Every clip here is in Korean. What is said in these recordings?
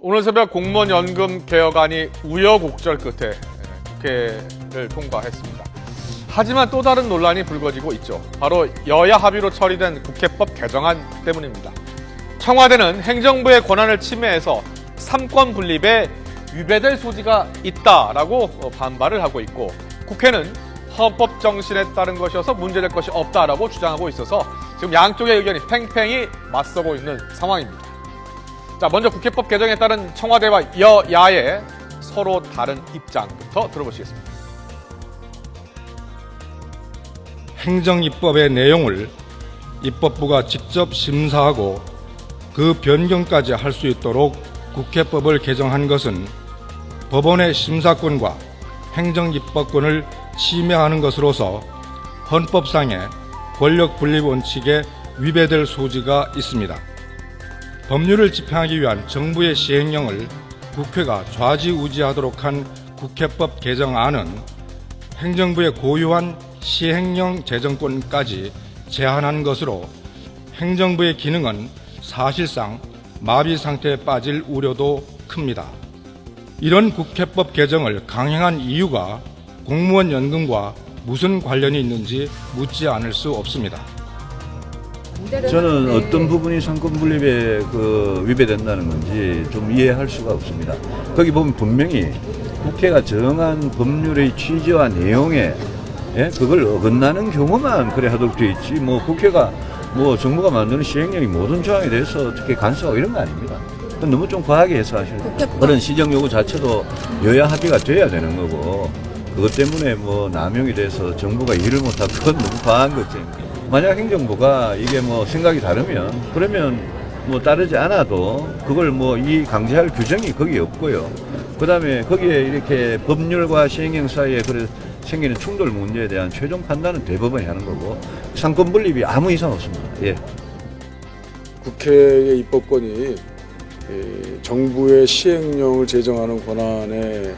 오늘 새벽 공무원 연금 개혁안이 우여곡절 끝에 국회를 통과했습니다. 하지만 또 다른 논란이 불거지고 있죠. 바로 여야 합의로 처리된 국회법 개정안 때문입니다. 청와대는 행정부의 권한을 침해해서 삼권 분립에 위배될 소지가 있다라고 반발을 하고 있고, 국회는 헌법 정신에 따른 것이어서 문제될 것이 없다라고 주장하고 있어서 지금 양쪽의 의견이 팽팽히 맞서고 있는 상황입니다. 자, 먼저 국회법 개정에 따른 청와대와 여야의 서로 다른 입장부터 들어보시겠습니다. 행정입법의 내용을 입법부가 직접 심사하고 그 변경까지 할 수 있도록 국회법을 개정한 것은 법원의 심사권과 행정입법권을 침해하는 것으로서 헌법상의 권력 분립 원칙에 위배될 소지가 있습니다. 법률을 집행하기 위한 정부의 시행령을 국회가 좌지우지하도록 한 국회법 개정안은 행정부의 고유한 시행령 제정권까지 제한한 것으로 행정부의 기능은 사실상 마비 상태에 빠질 우려도 큽니다. 이런 국회법 개정을 강행한 이유가 공무원 연금과 무슨 관련이 있는지 묻지 않을 수 없습니다. 저는 어떤 부분이 상권 분립에 위배된다는 건지 좀 이해할 수가 없습니다. 거기 보면 분명히 국회가 정한 법률의 취지와 내용에 그걸 어긋나는 경우만 그래 하도록 되어 있지, 국회가 정부가 만드는 시행령이 모든 조항에 대해서 어떻게 간섭하고 이런 거 아닙니다. 그건 너무 좀 과하게 해서 하시는 그런 시정 요구 자체도 여야 합의가 돼야 되는 거고, 그것 때문에 남용이 돼서 정부가 일을 못하고 그건 너무 과한 거지. 만약 행정부가 이게 생각이 다르면 그러면 따르지 않아도 그걸 이 강제할 규정이 거기 없고요. 그 다음에 거기에 이렇게 법률과 시행령 사이에 생기는 충돌 문제에 대한 최종 판단은 대법원이 하는 거고, 상권 분립이 아무 이상 없습니다. 예. 국회의 입법권이 정부의 시행령을 제정하는 권한의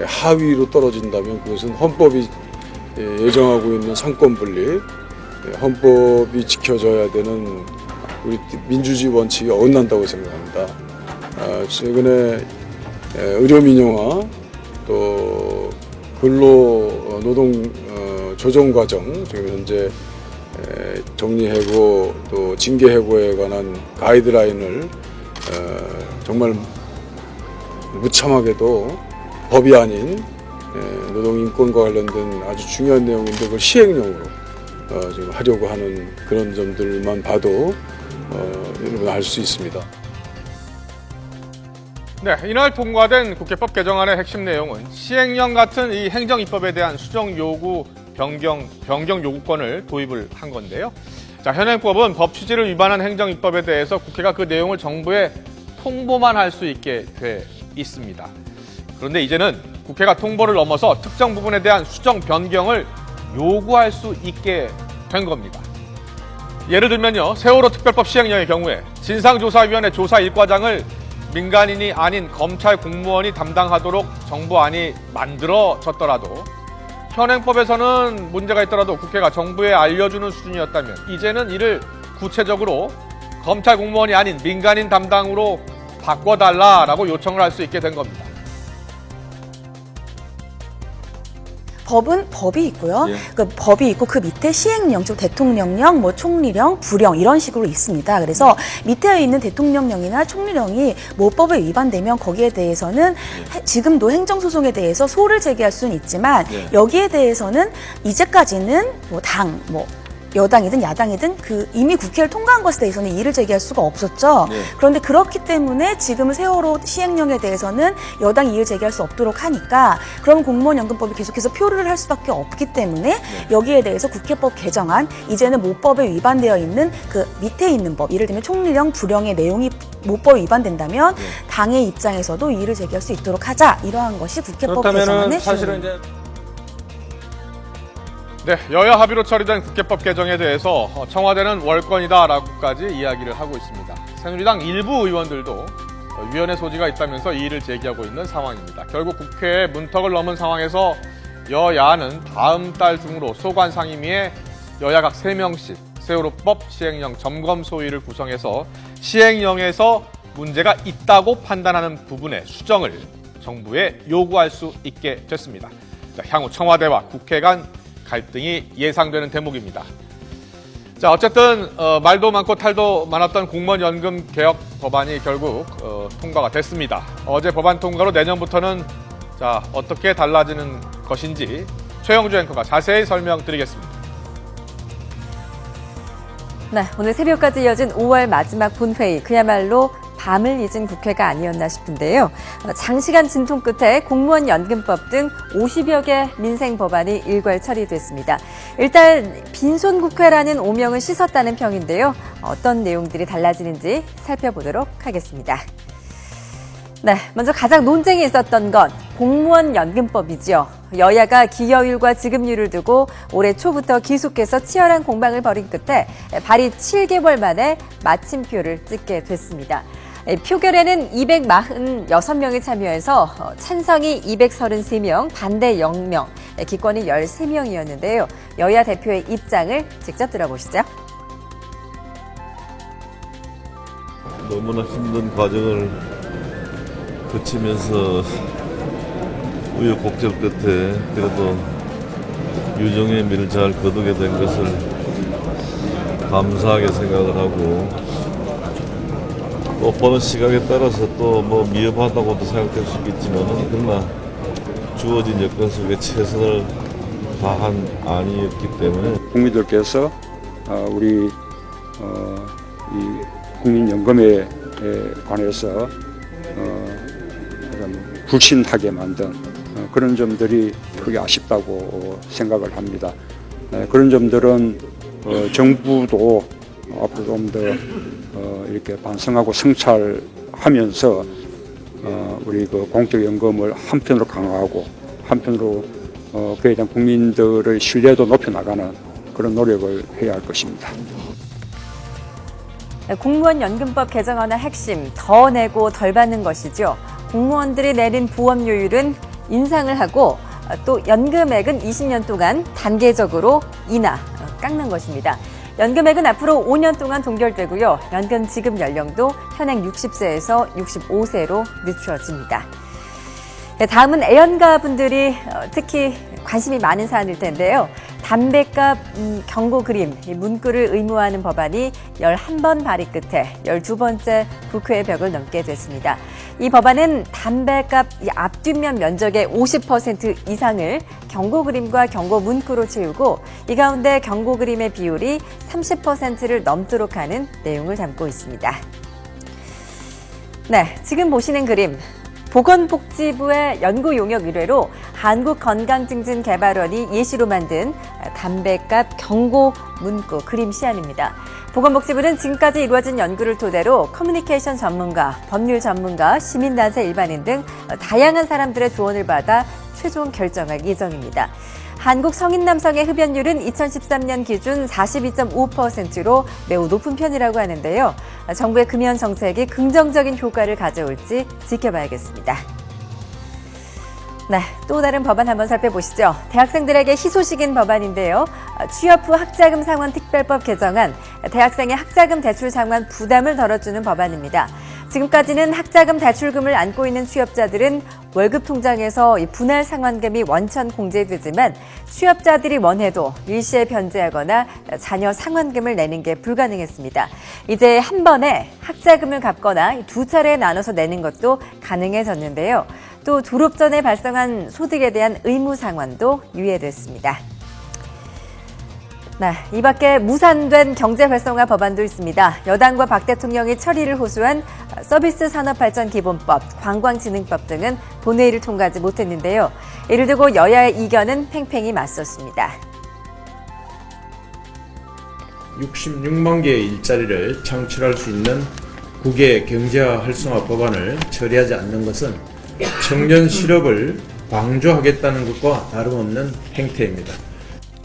하위로 떨어진다면 그것은 헌법이 예정하고 있는 상권 분립, 헌법이 지켜져야 되는 우리 민주주의 원칙이 어긋난다고 생각합니다. 최근에 의료민영화, 또 근로노동 조정과정, 지금 현재 정리해고 또 징계해고에 관한 가이드라인을 정말 무참하게도 법이 아닌 노동인권과 관련된 아주 중요한 내용인데 그걸 시행령으로 지금 하려고 하는 그런 점들만 봐도 여러분 알 수 있습니다. 네, 이날 통과된 국회법 개정안의 핵심 내용은 시행령 같은 이 행정입법에 대한 수정 요구 변경 요구권을 도입을 한 건데요. 자, 현행법은 법 취지를 위반한 행정입법에 대해서 국회가 그 내용을 정부에 통보만 할 수 있게 돼 있습니다. 그런데 이제는 국회가 통보를 넘어서 특정 부분에 대한 수정 변경을 요구할 수 있게 된 겁니다. 예를 들면요, 세월호 특별법 시행령의 경우에 진상조사위원회 조사 일과장을 민간인이 아닌 검찰 공무원이 담당하도록 정부안이 만들어졌더라도, 현행법에서는 문제가 있더라도 국회가 정부에 알려주는 수준이었다면 이제는 이를 구체적으로 검찰 공무원이 아닌 민간인 담당으로 바꿔달라라고 요청을 할 수 있게 된 겁니다. 법은 법이 있고요. 예. 그 법이 있고 그 밑에 시행령, 즉 대통령령, 총리령, 부령 이런 식으로 있습니다. 그래서 밑에 있는 대통령령이나 총리령이 모법에 위반되면 거기에 대해서는 지금도 행정소송에 대해서 소를 제기할 수는 있지만 여기에 대해서는 이제까지는 당, 여당이든 야당이든 이미 국회를 통과한 것에 대해서는 이의를 제기할 수가 없었죠. 그런데 그렇기 때문에 지금 세월호 시행령에 대해서는 여당이 이의를 제기할 수 없도록 하니까, 그럼 공무원연금법이 계속해서 표류를 할 수밖에 없기 때문에 여기에 대해서 국회법 개정안, 이제는 모법에 위반되어 있는 그 밑에 있는 법, 예를 들면 총리령, 부령의 내용이 모법에 위반된다면 당의 입장에서도 이의를 제기할 수 있도록 하자, 이러한 것이 국회법 개정안의 사실은 이제 네, 여야 합의로 처리된 국회법 개정에 대해서 청와대는 월권이다라고까지 이야기를 하고 있습니다. 새누리당 일부 의원들도 위헌의 소지가 있다면서 이의를 제기하고 있는 상황입니다. 결국 국회의 문턱을 넘은 상황에서 여야는 다음 달 중으로 소관 상임위에 여야 각 3명씩 세월호법 시행령 점검 소위를 구성해서 시행령에서 문제가 있다고 판단하는 부분의 수정을 정부에 요구할 수 있게 됐습니다. 자, 향후 청와대와 국회 간 갈등이 예상되는 대목입니다. 자, 어쨌든 말도 많고 탈도 많았던 공무원 연금 개혁 법안이 결국 통과가 됐습니다. 어제 법안 통과로 내년부터는 자, 어떻게 달라지는 것인지 최영주 앵커가 자세히 설명드리겠습니다. 네, 오늘 새벽까지 이어진 5월 마지막 본회의, 그야말로 밤을 잊은 국회가 아니었나 싶은데요. 장시간 진통 끝에 공무원 연금법 등 50여 개 민생 법안이 일괄 처리됐습니다. 일단 빈손 국회라는 오명을 씻었다는 평인데요. 어떤 내용들이 달라지는지 살펴보도록 하겠습니다. 네, 먼저 가장 논쟁이 있었던 건 공무원 연금법이죠. 여야가 기여율과 지급률을 두고 올해 초부터 계속해서 치열한 공방을 벌인 끝에 발의 7개월 만에 마침표를 찍게 됐습니다. 표결에는 246명이 참여해서 찬성이 233명, 반대 0명, 기권이 13명이었는데요. 여야 대표의 입장을 직접 들어보시죠. 너무나 힘든 과정을 거치면서 우여곡절 끝에 그래도 유종의 미를 잘 거두게 된 것을 감사하게 생각을 하고, 또 보는 시각에 따라서 또 뭐 미흡하다고도 생각될 수 있겠지만, 그러나 주어진 여건 속에 최선을 다한 안이었기 때문에 국민들께서 우리 이 국민연금에 관해서 불신하게 만든 그런 점들이 크게 아쉽다고 생각을 합니다. 그런 점들은 정부도 앞으로 좀 더 이렇게 반성하고 성찰하면서 우리 그 공적연금을 한편으로 강화하고 한편으로 그에 대한 국민들의 신뢰도 높여나가는 그런 노력을 해야 할 것입니다. 공무원 연금법 개정안의 핵심, 더 내고 덜 받는 것이죠. 공무원들이 내는 보험료율은 인상을 하고 또 연금액은 20년 동안 단계적으로 깎는 것입니다. 연금액은 앞으로 5년 동안 동결되고요. 연금 지급 연령도 현행 60세에서 65세로 늦춰집니다. 다음은 애연가분들이 특히 관심이 많은 사안일 텐데요. 담뱃값 경고 그림, 문구를 의무화하는 법안이 11번 발의 끝에 12번째 국회의 벽을 넘게 됐습니다. 이 법안은 담뱃값 앞뒷면 면적의 50% 이상을 경고 그림과 경고 문구로 채우고, 이 가운데 경고 그림의 비율이 30%를 넘도록 하는 내용을 담고 있습니다. 네, 지금 보시는 그림, 보건복지부의 연구 용역 의뢰로 한국건강증진개발원이 예시로 만든 담뱃값 경고 문구 그림 시안입니다. 보건복지부는 지금까지 이루어진 연구를 토대로 커뮤니케이션 전문가, 법률 전문가, 시민단체 일반인 등 다양한 사람들의 조언을 받아 최종 결정할 예정입니다. 한국 성인 남성의 흡연율은 2013년 기준 42.5%로 매우 높은 편이라고 하는데요. 정부의 금연 정책이 긍정적인 효과를 가져올지 지켜봐야겠습니다. 네, 또 다른 법안 한번 살펴보시죠. 대학생들에게 희소식인 법안인데요. 취업 후 학자금 상환 특별법 개정안, 대학생의 학자금 대출 상환 부담을 덜어주는 법안입니다. 지금까지는 학자금 대출금을 안고 있는 취업자들은 월급 통장에서 분할 상환금이 원천 공제되지만, 취업자들이 원해도 일시에 변제하거나 자녀 상환금을 내는 게 불가능했습니다. 이제 한 번에 학자금을 갚거나 두 차례에 나눠서 내는 것도 가능해졌는데요. 또 졸업 전에 발생한 소득에 대한 의무 상환도 유예됐습니다. 네, 이 밖에 무산된 경제활성화 법안도 있습니다. 여당과 박 대통령이 처리를 호소한 서비스산업발전기본법, 관광진흥법 등은 본회의를 통과하지 못했는데요. 이를 두고 여야의 이견은 팽팽히 맞섰습니다. 66만 개의 일자리를 창출할 수 있는 국외 경제화 활성화 법안을 처리하지 않는 것은 청년 실업을 방조하겠다는 것과 다름없는 행태입니다.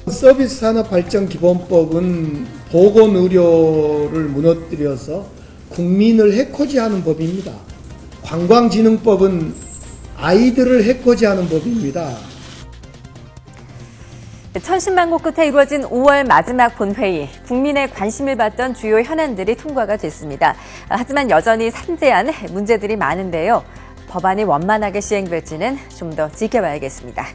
서비스산업발전기본법은 보건의료를 무너뜨려서 국민을 해코지하는 법입니다. 관광진흥법은 아이들을 해코지하는 법입니다. 천신만고 끝에 이루어진 5월 마지막 본회의, 국민의 관심을 받던 주요 현안들이 통과가 됐습니다. 하지만 여전히 산재한 문제들이 많은데요. 법안이 원만하게 시행될지는 좀 더 지켜봐야겠습니다.